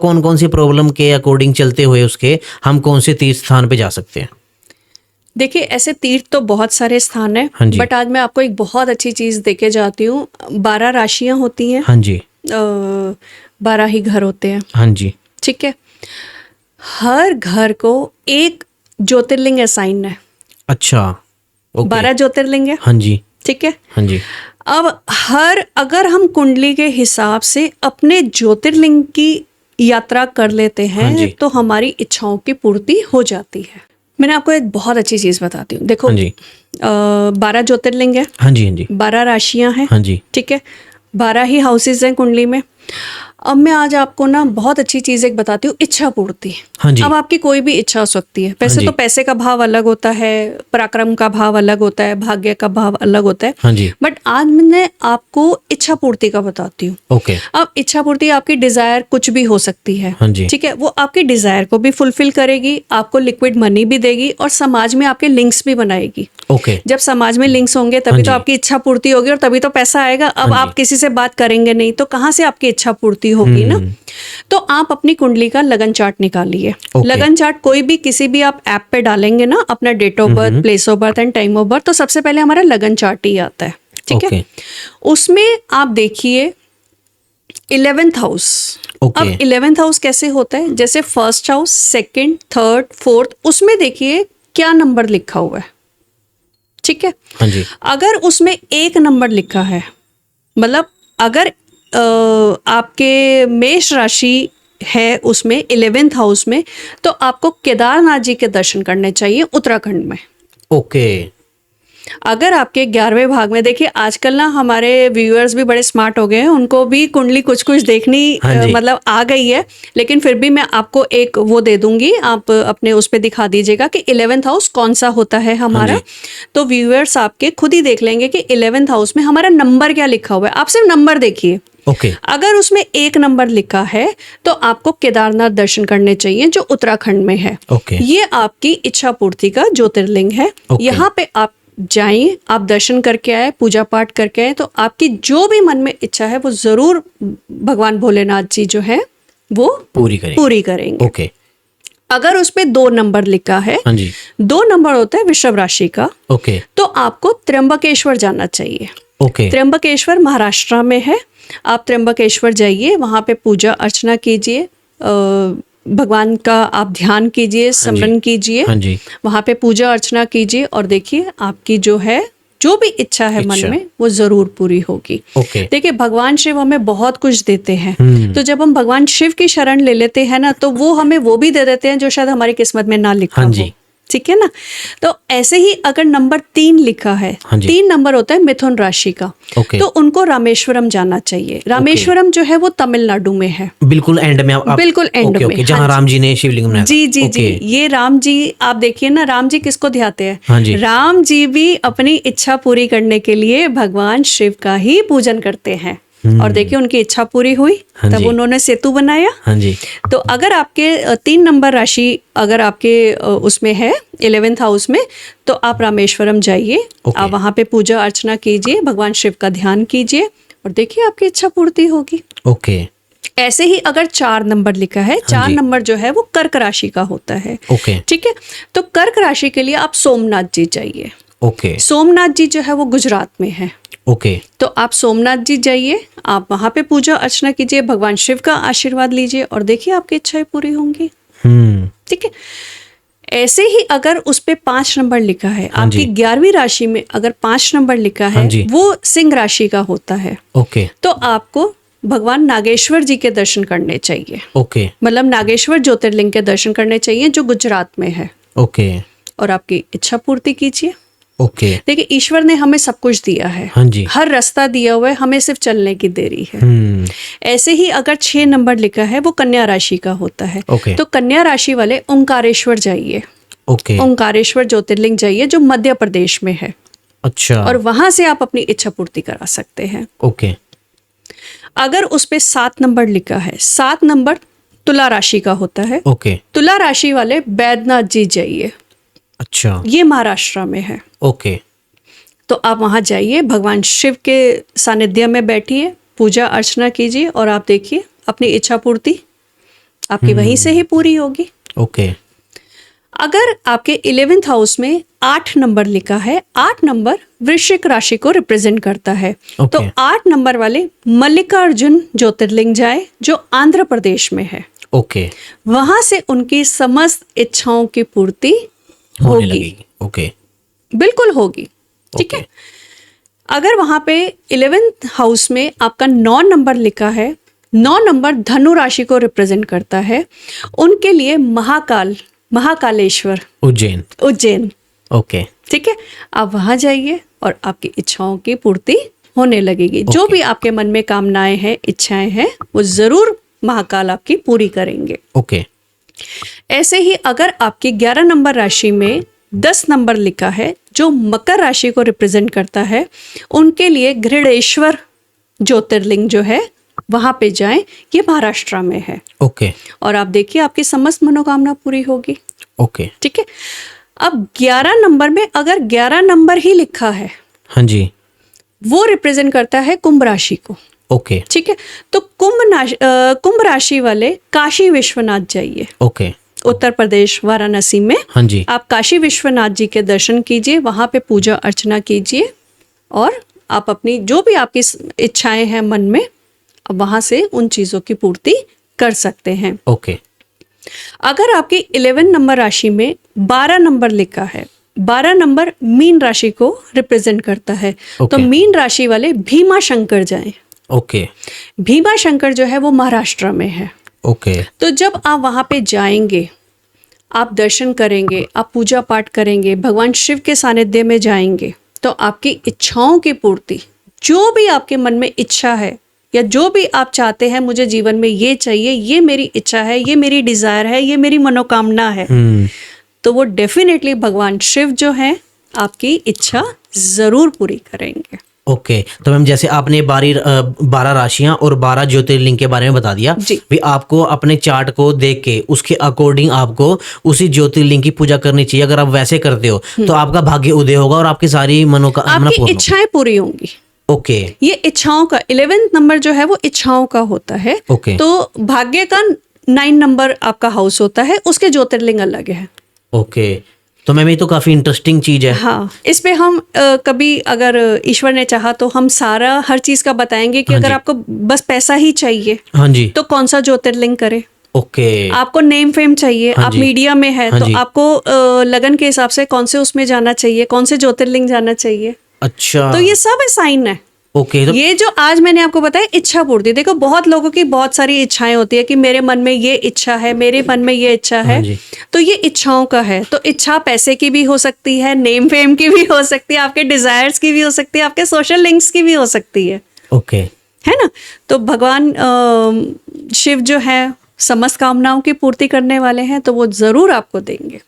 कौन कौन सी प्रॉब्लम के अकॉर्डिंग चलते हुए उसके हम कौन से तीर्थ स्थान पे जा सकते हैं? देखिए, ऐसे तीर्थ तो बहुत सारे स्थान हैं, हाँ जी। बट आज मैं आपको एक बहुत अच्छी चीज़ देके जाती हूँ। 12 राशियाँ होती हैं, हाँ जी। 12 ही घर होते हैं, हाँ जी। ठीक है। हर घर को एक ज्योतिर्लिंग असाइन है। अच्छा, ओके। 12 ज्योतिर्लिंग है, हाँ जी। ठीक है। हाँ जी। अब अगर हम कुंडली के हिसाब से अपने ज्योतिर्लिंग की यात्रा कर लेते हाँ जी। हैं तो हमारी इच्छाओं की पूर्ति हो जाती है। मैंने आपको एक बहुत अच्छी चीज़ बताती हूँ। देखो, हाँ जी। 12 ज्योतिर्लिंग है, हाँ जी। हाँ जी। 12 राशियां हैं, हाँ जी। ठीक है। 12 ही हाउसेज हैं कुंडली में। अब मैं आज आपको ना बहुत अच्छी चीज़ एक बताती हूँ, इच्छा पूर्ति। हाँ जी। अब आपकी कोई भी इच्छा हो सकती है। वैसे हाँ जी। तो पैसे का भाव अलग होता है, पराक्रम का भाव अलग होता है, भाग्य का भाव अलग होता है, हाँ जी। बट आज मैं आपको इच्छा पूर्ति का बताती हूँ। ओके। अब इच्छा पूर्ति आपकी डिजायर कुछ भी हो सकती है, हाँ जी। ठीक है। वो आपकी डिजायर को भी फुलफिल करेगी, आपको लिक्विड मनी भी देगी और समाज में आपके लिंक्स भी बनाएगी। ओके। जब समाज में लिंक्स होंगे हाँ तभी जी। तो आपकी इच्छा पूर्ति होगी और तभी तो पैसा आएगा। अब हाँ आप जी। किसी से बात करेंगे नहीं तो कहाँ से आपकी इच्छा पूर्ति होगी ना। तो आप अपनी कुंडली का लगन चार्ट निकालिए। ओके। लगन चार्ट कोई भी किसी भी आप ऐप पे डालेंगे ना, अपना date of birth, place of birth and time of birth, तो सबसे पहले हमारा लगन चार्ट ही आता है, ठीक है। ओके। उसमें आप देखिए 11th हाउस। ओके। अब 11th हाउस कैसे होता है, जैसे first house, second, third, fourth, उसमें देखिए क्या नंबर लिखा हुआ है, ठीक है। हाँ जी। अगर उसमें एक नंबर लिखा है, मतलब अगर आपके मेष राशि है उसमें 11th हाउस में, तो आपको केदारनाथ जी के दर्शन करने चाहिए उत्तराखंड में। ओके। अगर आपके 11वें भाग में, देखिए आजकल ना हमारे व्यूअर्स भी बड़े स्मार्ट हो गए हैं, उनको भी कुंडली कुछ कुछ देखनी हाँ जी। मतलब आ गई है, लेकिन फिर भी मैं आपको एक वो दे दूंगी, आप अपने उस पे दिखा दीजिएगा कि 11th हाउस कौन सा होता है हमारा। हाँ तो व्यूअर्स आपके खुद ही देख लेंगे कि 11th हाउस में हमारा नंबर क्या लिखा हुआ है। आप सिर्फ नंबर देखिए। ओके। अगर उसमें एक नंबर लिखा है तो आपको केदारनाथ दर्शन करने चाहिए जो उत्तराखंड में है। ओके। ये आपकी इच्छा पूर्ति का ज्योतिर्लिंग है। ओके। यहाँ पे आप जाइए, आप दर्शन करके आए, पूजा पाठ करके आए, तो आपकी जो भी मन में इच्छा है वो जरूर भगवान भोलेनाथ जी जो है वो पूरी करेंगे। ओके। अगर उस पे 2 नंबर लिखा है, हाँ जी। 2 नंबर होता है वृषभ राशि का, ओके। तो आपको त्र्यंबकेश्वर जाना चाहिए। ओके। त्र्यंबकेश्वर महाराष्ट्र में है। आप त्र्यंबकेश्वर जाइए, वहाँ पे पूजा अर्चना कीजिए, भगवान का आप ध्यान कीजिए, स्मरण कीजिए, हाँ जी। वहाँ पे पूजा अर्चना कीजिए और देखिए आपकी जो है जो भी इच्छा है मन में वो जरूर पूरी होगी। ओके। देखिए, भगवान शिव हमें बहुत कुछ देते हैं, तो जब हम भगवान शिव की शरण ले लेते हैं ना, तो वो हमें वो भी दे देते हैं जो शायद हमारी किस्मत में ना लिखा हाँ हो, जी। ठीक है ना। तो ऐसे ही अगर नंबर 3 लिखा है, हाँ जी। 3 नंबर होता है मिथुन राशि का, ओके। तो उनको रामेश्वरम जाना चाहिए। रामेश्वरम जो है वो तमिलनाडु में है, बिल्कुल एंड में आप बिल्कुल एंड ओके, में। ओके, जहाँ हाँ राम जी ने शिवलिंग बनाया था। जी जी जी, ओके। ये राम जी, आप देखिए ना, राम जी किसको ध्याते हैं? हाँ जी। राम जी भी अपनी इच्छा पूरी करने के लिए भगवान शिव का ही पूजन करते हैं, और देखिए उनकी इच्छा पूरी हुई, हाँ तब जी। उन्होंने सेतु बनाया। हाँ जी। तो अगर आपके 3 नंबर राशि अगर आपके उसमें है 11th हाउस में, तो आप रामेश्वरम जाइए, ओके। आप वहाँ पे पूजा अर्चना कीजिए, भगवान शिव का ध्यान कीजिए और देखिए आपकी इच्छा पूर्ति होगी। ओके। ऐसे ही अगर 4 नंबर लिखा है, 4 जी। नंबर जो है वो कर्क राशि का होता है, ओके। ठीक है। तो कर्क राशि के लिए आप सोमनाथ जी जाइए। ओके। सोमनाथ जी जो है वो गुजरात में है, ओके। तो आप सोमनाथ जी जाइए, आप वहाँ पे पूजा अर्चना कीजिए, भगवान शिव का आशीर्वाद लीजिए और देखिए आपकी इच्छाएं पूरी होंगी, ठीक है। ऐसे ही अगर उस पे 5 नंबर लिखा है, हाँ जी। आपकी 11वीं राशि में अगर 5 नंबर लिखा है, हाँ जी। वो सिंह राशि का होता है, ओके। तो आपको भगवान नागेश्वर जी के दर्शन करने चाहिए। ओके। मतलब नागेश्वर ज्योतिर्लिंग के दर्शन करने चाहिए जो गुजरात में है, ओके। और आपकी इच्छा पूर्ति कीजिए। ओके। देखिए, ईश्वर ने हमें सब कुछ दिया है, हाँ जी। हर रास्ता दिया हुआ है, हमें सिर्फ चलने की देरी है। ऐसे ही अगर 6 नंबर लिखा है, वो कन्या राशि का होता है, ओके। तो कन्या राशि वाले ओंकारेश्वर जाइए। ओके। ओंकारेश्वर ज्योतिर्लिंग जाइए जो मध्य प्रदेश में है, अच्छा। और वहां से आप अपनी इच्छा पूर्ति करा सकते हैं। ओके। अगर उस पे 7 नंबर लिखा है, 7 नंबर तुला राशि का होता है, ओके। तुला राशि वाले बैद्यनाथ जी जाइए, अच्छा। ये महाराष्ट्र में है। ओके। तो आप वहाँ जाइए, भगवान शिव के सानिध्य में बैठिए, पूजा अर्चना कीजिए और आप देखिए अपनी इच्छा पूर्ति आपकी वहीं से ही पूरी होगी। ओके अगर आपके 11th हाउस में 8 नंबर लिखा है, 8 नंबर वृश्चिक राशि को रिप्रेजेंट करता है। Okay. तो 8 नंबर वाले मल्लिकार्जुन ज्योतिर्लिंग जाए जो आंध्र प्रदेश में है। ओके वहां से उनकी समस्त इच्छाओं की पूर्ति होने होगी, लगेगी। ओके बिल्कुल होगी। ठीक है। अगर वहां पे 11th हाउस में आपका 9 नंबर लिखा है, 9 नंबर धनु राशि को रिप्रेजेंट करता है, उनके लिए महाकालेश्वर उज्जैन। ओके ठीक है। आप वहां जाइए और आपकी इच्छाओं की पूर्ति होने लगेगी। जो भी आपके मन में कामनाएं हैं, इच्छाएं हैं, वो जरूर महाकाल आपकी पूरी करेंगे। ओके ऐसे ही अगर आपकी 11 नंबर राशि में 10 नंबर लिखा है जो मकर राशि को रिप्रेजेंट करता है, उनके लिए घृणेश्वर ज्योतिर्लिंग जो है वहां पे जाएं, ये महाराष्ट्र में है। ओके और आप देखिए आपकी समस्त मनोकामना पूरी होगी। ओके ठीक है। अब 11 नंबर में अगर 11 नंबर ही लिखा है, हाँ जी वो रिप्रेजेंट करता है कुंभ राशि को। ओके ठीक है। तो कुंभ राशि वाले काशी विश्वनाथ जाइए, ओके उत्तर प्रदेश वाराणसी में। हाँ जी आप काशी विश्वनाथ जी के दर्शन कीजिए, वहां पे पूजा अर्चना कीजिए और आप अपनी जो भी आपकी इच्छाएं हैं मन में, वहां से उन चीजों की पूर्ति कर सकते हैं। ओके अगर आपकी 11 नंबर राशि में 12 नंबर लिखा है, 12 नंबर मीन राशि को रिप्रेजेंट करता है। तो मीन राशि वाले भीमा शंकर जाएं। ओके भीमा शंकर जो है वो महाराष्ट्र में है। ओके तो जब आप वहां पे जाएंगे, आप दर्शन करेंगे, आप पूजा पाठ करेंगे, भगवान शिव के सानिध्य में जाएंगे, तो आपकी इच्छाओं की पूर्ति, जो भी आपके मन में इच्छा है या जो भी आप चाहते हैं, मुझे जीवन में ये चाहिए, ये मेरी इच्छा है, ये मेरी डिजायर है, ये मेरी मनोकामना है, तो वो डेफिनेटली भगवान शिव जो है आपकी इच्छा जरूर पूरी करेंगे। ओके तो मैम जैसे आपने 12 राशियां और 12 ज्योतिर्लिंग के बारे में बता दिया जी। भी आपको अपने चार्ट को देख के उसके अकॉर्डिंग आपको उसी ज्योतिर्लिंग की पूजा करनी चाहिए। अगर आप वैसे करते हो तो आपका भाग्य उदय होगा और आपकी सारी मनोकामना आपकी इच्छाएं पूरी होंगी। ओके ये इच्छाओं का 11th नंबर जो है वो इच्छाओं का होता है। ओके तो भाग्य का 9 नंबर आपका हाउस होता है, उसके ज्योतिर्लिंग अलग है। ओके तो मैम ये तो काफी इंटरेस्टिंग चीज है। हाँ, इस पे हम कभी अगर ईश्वर ने चाहा तो हम सारा हर चीज का बताएंगे कि अगर आपको बस पैसा ही चाहिए हाँ जी तो कौन सा ज्योतिर्लिंग करे। ओके आपको नेम फेम चाहिए, हाँ आप जी। मीडिया में है हाँ तो जी। आपको लगन के हिसाब से कौन से उसमें जाना चाहिए, कौन से ज्योतिर्लिंग जाना चाहिए। अच्छा तो ये सब साइन है। ओके तो ये जो आज मैंने आपको बताया इच्छा पूर्ति, देखो बहुत लोगों की बहुत सारी इच्छाएं होती है कि मेरे मन में ये इच्छा है, मेरे मन में ये इच्छा है। हाँ जी। तो ये इच्छाओं का है। तो इच्छा पैसे की भी हो सकती है, नेम फेम की भी हो सकती है, आपके डिजायर्स की भी हो सकती है, आपके सोशल लिंक्स की भी हो सकती ओके है ना। तो भगवान शिव जो है समस्त कामनाओं की पूर्ति करने वाले हैं, तो वो जरूर आपको देंगे।